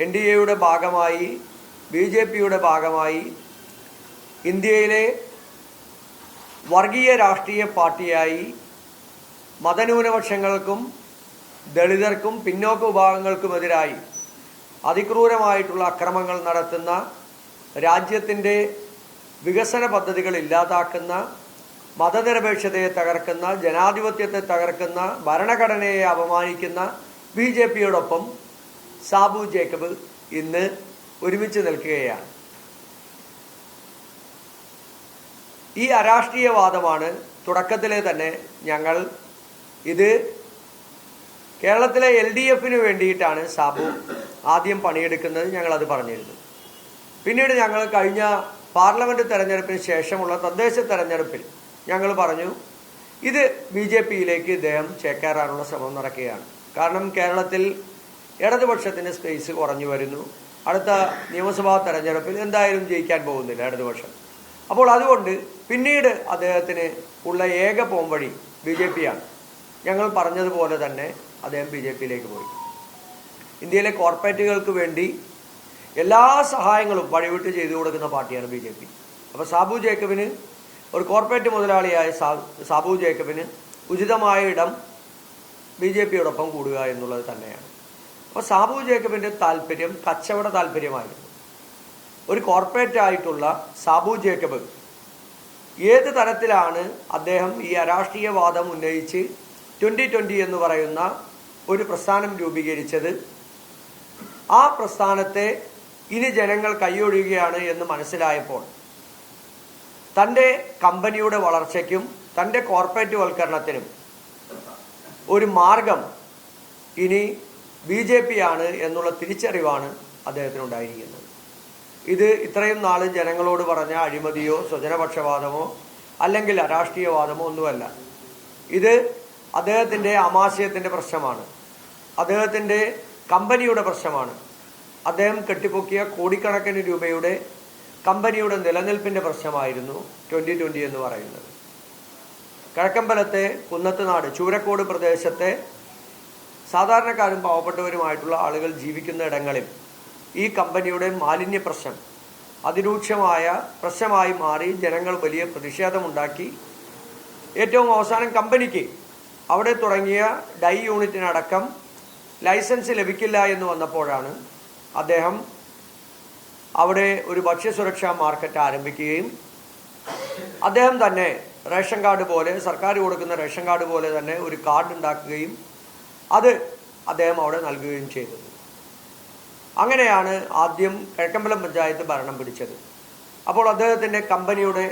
NDAയുടെ ഭാഗമായി BJPയുടെ ഭാഗമായി ഇന്ത്യയിലെ വർഗീയ രാഷ്ട്രീയ പാർട്ടിയായി മതന്യൂനപക്ഷങ്ങൾക്കും ദളിതർക്കും പിന്നോക്ക വിഭാഗങ്ങൾക്കുമെതിരായി അതിക്രൂരമായിട്ടുള്ള അക്രമങ്ങൾ നടത്തുന്ന, രാജ്യത്തിൻ്റെ വികസന പദ്ധതികൾ ഇല്ലാതാക്കുന്ന, മതനിരപേക്ഷതയെ തകർക്കുന്ന, ജനാധിപത്യത്തെ തകർക്കുന്ന, ഭരണഘടനയെ അപമാനിക്കുന്ന BJPയോടൊപ്പം സാബു ജേക്കബ് ഇന്ന് ഒരുമിച്ച് നിൽക്കുകയാണ്. ഈ അരാഷ്ട്രീയവാദമാണ് തുടക്കത്തിലെ തന്നെ ഞങ്ങൾ ഇത് കേരളത്തിലെ LDFന് വേണ്ടിയിട്ടാണ് സാബു ആദ്യം പണിയെടുക്കുന്നത്, ഞങ്ങളത് പറഞ്ഞിരുന്നു. പിന്നീട് ഞങ്ങൾ കഴിഞ്ഞ പാർലമെന്റ് തെരഞ്ഞെടുപ്പിന് ശേഷമുള്ള തദ്ദേശ തെരഞ്ഞെടുപ്പിൽ ഞങ്ങൾ പറഞ്ഞു ഇത് BJPയിലേക്ക് ഇദ്ദേഹം ചേക്കേറാനുള്ള ശ്രമം നടക്കുകയാണ്. കാരണം കേരളത്തിൽ ഇടതുപക്ഷത്തിന് സ്പേസ് കുറഞ്ഞു വരുന്നു. അടുത്ത നിയമസഭാ തെരഞ്ഞെടുപ്പിൽ എന്തായാലും ജയിക്കാൻ പോകുന്നില്ല ഇടതുപക്ഷം. അപ്പോൾ അതുകൊണ്ട് പിന്നീട് അദ്ദേഹത്തിന് ഉള്ള ഏക പോംവഴി BJPയാണ്. ഞങ്ങൾ പറഞ്ഞതുപോലെ തന്നെ അദ്ദേഹം BJPയിലേക്ക് പോയി. ഇന്ത്യയിലെ കോർപ്പറേറ്റുകൾക്ക് വേണ്ടി എല്ലാ സഹായങ്ങളും വഴിവിട്ട് ചെയ്തു കൊടുക്കുന്ന പാർട്ടിയാണ് BJP. അപ്പോൾ സാബു ജേക്കബിന്, ഒരു കോർപ്പറേറ്റ് മുതലാളിയായ സാബു ജേക്കബിന് ഉചിതമായ ഇടം BJPയോടൊപ്പം കൂടുക എന്നുള്ളത് തന്നെയാണ്. അപ്പോൾ സാബു ജേക്കബിൻ്റെ താല്പര്യം കച്ചവട താല്പര്യമായിരുന്നു. ഒരു കോർപ്പറേറ്റ് ആയിട്ടുള്ള സാബു ജേക്കബ് ഏത് തരത്തിലാണ് അദ്ദേഹം ഈ അരാഷ്ട്രീയവാദം ഉന്നയിച്ച് 2020 എന്ന് പറയുന്ന ഒരു പ്രസ്ഥാനം രൂപീകരിച്ചത്, ആ പ്രസ്ഥാനത്തെ ഇനി ജനങ്ങൾ കൈയൊഴിയുകയാണ് എന്ന് മനസ്സിലായപ്പോൾ തൻ്റെ കമ്പനിയുടെ വളർച്ചയ്ക്കും തൻ്റെ കോർപ്പറേറ്റ് വൽക്കരണത്തിനും ഒരു മാർഗം ഇനി BJPയാണ് എന്നുള്ള തിരിച്ചറിവാണ് അദ്ദേഹത്തിനുണ്ടായിരിക്കുന്നത്. ഇത് ഇത്രയും നാളും ജനങ്ങളോട് പറഞ്ഞ അഴിമതിയോ സ്വജനപക്ഷപാതമോ അല്ലെങ്കിൽ അരാഷ്ട്രീയവാദമോ ഒന്നുമല്ല. ഇത് അദ്ദേഹത്തിൻ്റെ ആമാശയത്തിൻ്റെ പ്രശ്നമാണ്, അദ്ദേഹത്തിൻ്റെ കമ്പനിയുടെ പ്രശ്നമാണ്. അദ്ദേഹം കെട്ടിപ്പൊക്കിയ കോടിക്കണക്കിന് രൂപയുടെ കമ്പനിയുടെ നിലനിൽപ്പിൻ്റെ പ്രശ്നമായിരുന്നു 2020 എന്ന് പറയുന്നത്. കിഴക്കമ്പലത്തെ കുന്നത്തുനാട് ചൂരക്കോട് പ്രദേശത്തെ സാധാരണക്കാരും പാവപ്പെട്ടവരുമായിട്ടുള്ള ആളുകൾ ജീവിക്കുന്ന ഇടങ്ങളിൽ ഈ കമ്പനിയുടെ മാലിന്യ പ്രശ്നം അതിരൂക്ഷമായ പ്രശ്നമായി മാറി ജനങ്ങൾ വലിയ പ്രതിഷേധമുണ്ടാക്കി. ഏറ്റവും അവസാനം കമ്പനിക്ക് അവിടെ തുടങ്ങിയ ഡൈ യൂണിറ്റിനടക്കം ലൈസൻസ് ലഭിക്കില്ല എന്ന് വന്നപ്പോഴാണ് അദ്ദേഹം അവിടെ ഒരു ഭക്ഷ്യസുരക്ഷാ മാർക്കറ്റ് ആരംഭിക്കുകയും അദ്ദേഹം തന്നെ റേഷൻ കാർഡ് പോലെ, സർക്കാർ കൊടുക്കുന്ന റേഷൻ കാർഡ് പോലെ തന്നെ ഒരു കാർഡ് ഉണ്ടാക്കുകയും അത് അദ്ദേഹം അവിടെ നൽകുകയും ചെയ്തത്. അങ്ങനെയാണ് ആദ്യം കിഴക്കമ്പലം പഞ്ചായത്ത് ഭരണം പിടിച്ചത്. അപ്പോൾ അദ്ദേഹത്തിൻ്റെ കമ്പനിയുടെ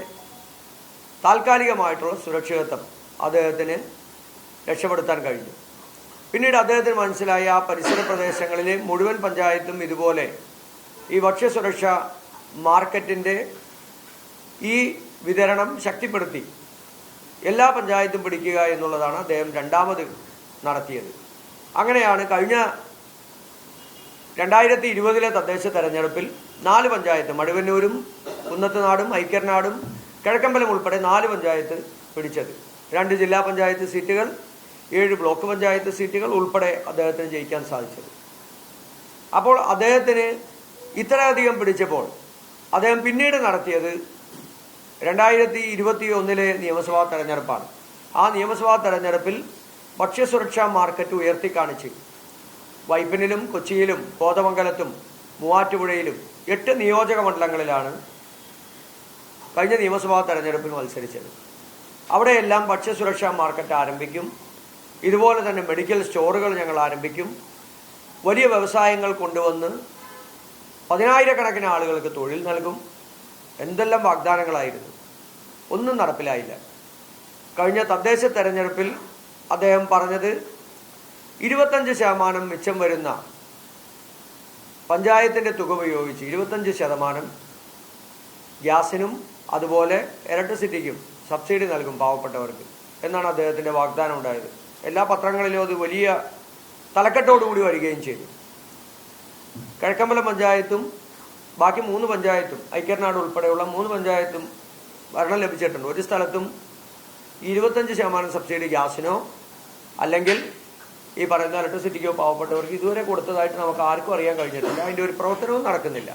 താൽക്കാലികമായിട്ടുള്ള സുരക്ഷിതത്വം അദ്ദേഹത്തിന് രക്ഷപ്പെടുത്താൻ കഴിഞ്ഞു. പിന്നീട് അദ്ദേഹത്തിന് മനസ്സിലായ ആ പരിസര പ്രദേശങ്ങളിലെ മുഴുവൻ പഞ്ചായത്തും ഇതുപോലെ ഈ ഭക്ഷ്യസുരക്ഷ മാർക്കറ്റിൻ്റെ ഈ വിതരണം ശക്തിപ്പെടുത്തി എല്ലാ പഞ്ചായത്തും പിടിക്കുക എന്നുള്ളതാണ് അദ്ദേഹം രണ്ടാമത് നടത്തിയത്. അങ്ങനെയാണ് കഴിഞ്ഞ 2020 തദ്ദേശ തെരഞ്ഞെടുപ്പിൽ 4 പഞ്ചായത്ത്, മടുവന്നൂരും കുന്നത്തുനാടും ഐക്യർനാടും കിഴക്കമ്പലം ഉൾപ്പെടെ 4 പഞ്ചായത്ത് പിടിച്ചത്. 2 ജില്ലാ പഞ്ചായത്ത് സീറ്റുകൾ, 7 ബ്ലോക്ക് പഞ്ചായത്ത് സീറ്റുകൾ ഉൾപ്പെടെ അദ്ദേഹത്തിന് ജയിക്കാൻ സാധിച്ചത്. അപ്പോൾ അദ്ദേഹത്തിന് ഇത്രയധികം പിടിച്ചപ്പോൾ അദ്ദേഹം പിന്നീട് നടത്തിയത് 2021 നിയമസഭാ തെരഞ്ഞെടുപ്പാണ്. ആ നിയമസഭാ തെരഞ്ഞെടുപ്പിൽ ഭക്ഷ്യസുരക്ഷാ മാർക്കറ്റ് ഉയർത്തിക്കാണിച്ച് വൈപ്പിനിലും കൊച്ചിയിലും കോതമംഗലത്തും മൂവാറ്റുപുഴയിലും 8 നിയോജക മണ്ഡലങ്ങളിലാണ് കഴിഞ്ഞ നിയമസഭാ തെരഞ്ഞെടുപ്പിൽ മത്സരിച്ചത്. അവിടെയെല്ലാം ഭക്ഷ്യസുരക്ഷാ മാർക്കറ്റ് ആരംഭിക്കും, ഇതുപോലെ തന്നെ മെഡിക്കൽ സ്റ്റോറുകൾ ഞങ്ങൾ ആരംഭിക്കും, വലിയ വ്യവസായങ്ങൾ കൊണ്ടുവന്ന് 10,000-കണക്കിന് ആളുകൾക്ക് തൊഴിൽ നൽകും. എന്തെല്ലാം വാഗ്ദാനങ്ങളായിരുന്നു, ഒന്നും നടപ്പിലായില്ല. കഴിഞ്ഞ തദ്ദേശ തെരഞ്ഞെടുപ്പിൽ അദ്ദേഹം പറഞ്ഞത് 25% മിച്ചം വരുന്ന പഞ്ചായത്തിൻ്റെ തുക ഉപയോഗിച്ച് 25% ഗ്യാസിനും അതുപോലെ ഇലക്ട്രിസിറ്റിക്കും സബ്സിഡി നൽകും പാവപ്പെട്ടവർക്ക് എന്നാണ് അദ്ദേഹത്തിൻ്റെ വാഗ്ദാനം ഉണ്ടായത്. എല്ലാ പത്രങ്ങളിലും അത് വലിയ തലക്കെട്ടോടുകൂടി വരികയും ചെയ്തു. കിഴക്കമ്പലം പഞ്ചായത്തും ബാക്കി 3 പഞ്ചായത്തും ഐക്യർനാട് ഉൾപ്പെടെയുള്ള 3 പഞ്ചായത്തും ഭരണം ലഭിച്ചിട്ടുണ്ട്. ഒരു സ്ഥലത്തും 25% സബ്സിഡി ഗ്യാസിനോ അല്ലെങ്കിൽ ഈ പറയുന്ന ഇലക്ട്രിസിറ്റിക്കോ പാവപ്പെട്ടവർക്ക് ഇതുവരെ കൊടുത്തതായിട്ട് നമുക്ക് ആർക്കും അറിയാൻ കഴിഞ്ഞിട്ടില്ല. അതിൻ്റെ ഒരു പ്രവർത്തനവും നടക്കുന്നില്ല.